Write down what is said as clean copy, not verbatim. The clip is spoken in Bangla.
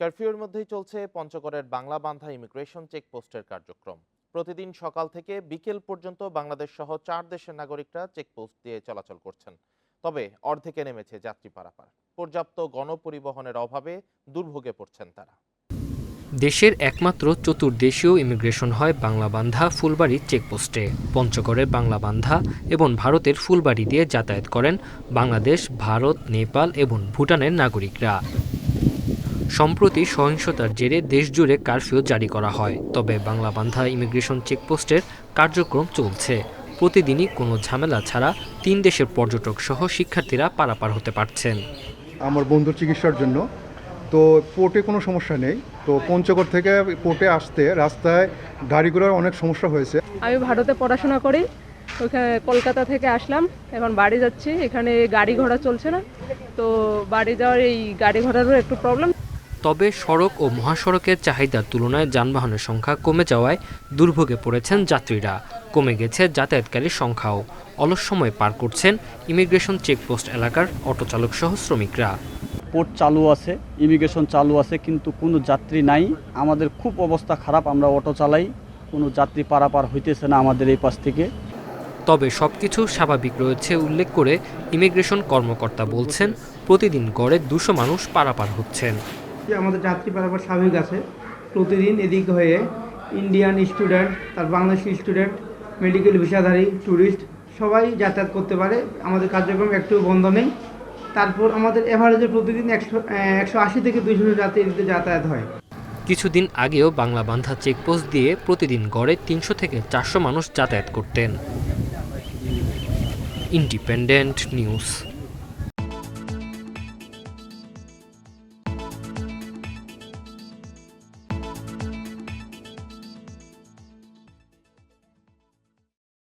কারফিউর মধ্যেই চলছে পঞ্চগড়ের বাংলাবান্ধা ইমিগ্রেশন চেকপোস্টের কার্যক্রম। প্রতিদিন সকাল থেকে বিকেল পর্যন্ত বাংলাদেশ সহ 4 দেশের নাগরিকরা চেকপোস্ট দিয়ে চলাচল করছেন। তবে অর্ধেকে নেমেছে যাত্রী পারাপার। পর্যাপ্ত গণপরিবহনের অভাবে দুর্ভোগে পড়ছেন তারা। দেশের একমাত্র চতুর্দেশীয় ইমিগ্রেশন হয় বাংলাবান্ধা ফুলবাড়ি চেকপোস্টে। পঞ্চগড়ের বাংলাবান্ধা এবং ভারতের ফুলবাড়ি দিয়ে যাতায়াত করেন বাংলাদেশ, ভারত, নেপাল এবং ভুটানের নাগরিকরা। সম্প্রতি সহিংসতার জেরে দেশজুড়ে কারফিউ জারি করা হয়, তবে বাংলাবান্ধা ইমিগ্রেশন চেকপোস্টের কার্যক্রম চলছে। প্রতিদিনই কোনো ঝামেলা ছাড়া 3 দেশের পর্যটক সহ শিক্ষার্থীরা পারাপার হতে পারছেন। আমার বন্ধুর চিকিৎসার জন্য তো পোর্টে কোনো সমস্যা নেই। তো পঞ্চগড় থেকে পোর্টে আসতে রাস্তায় গাড়ি ঘোড়ার অনেক সমস্যা হয়েছে। আমি ভারতে পড়াশোনা করি, ওইখানে কলকাতা থেকে আসলাম, এখন বাড়ি যাচ্ছি। এখানে গাড়ি ঘোড়া চলছে না, তো বাড়ি যাওয়ার এই গাড়ি ঘোড়ারও একটু প্রবলেম। তবে সড়ক ও মহাসড়কের চাহিদার তুলনায় যানবাহনের সংখ্যা কমে যাওয়ায় দুর্ভোগে পড়েছেন যাত্রীরা। কমে গেছে যাতায়াতকারীর সংখ্যাও। অলস সময় পার করছেন ইমিগ্রেশন চেকপোস্ট এলাকার অটোচালক সহ শ্রমিকরা। পোর্ট চালু আছে, ইমিগ্রেশন চালু আছে, কিন্তু কোনো যাত্রী নাই। আমাদের খুব অবস্থা খারাপ, আমরা অটো চালাই, কোনো যাত্রী পারাপার হইতেছে না আমাদের এই পাশ থেকে। তবে সবকিছু স্বাভাবিক রয়েছে উল্লেখ করে ইমিগ্রেশন কর্মকর্তা বলছেন, প্রতিদিন গড়ে 200 মানুষ পারাপার হচ্ছেন। আমাদের যাত্রী পারাপার স্বাভাবিক আছে। প্রতিদিন এদিক হয়ে ইন্ডিয়ান স্টুডেন্ট, তার বাংলাদেশি স্টুডেন্ট, মেডিকেল ভিসাধারী, ট্যুরিস্ট সবাই যাতায়াত করতে পারে। আমাদের কার্যক্রম একটু বন্ধ নেই। তারপর আমাদের এভারেজে প্রতিদিন 180 থেকে 200 যাত্রী যাতায়াত হয়। কিছুদিন আগেও বাংলাবান্ধা চেকপোস্ট দিয়ে প্রতিদিন গড়ে 300 থেকে 400 মানুষ যাতায়াত করতেন। Independent news.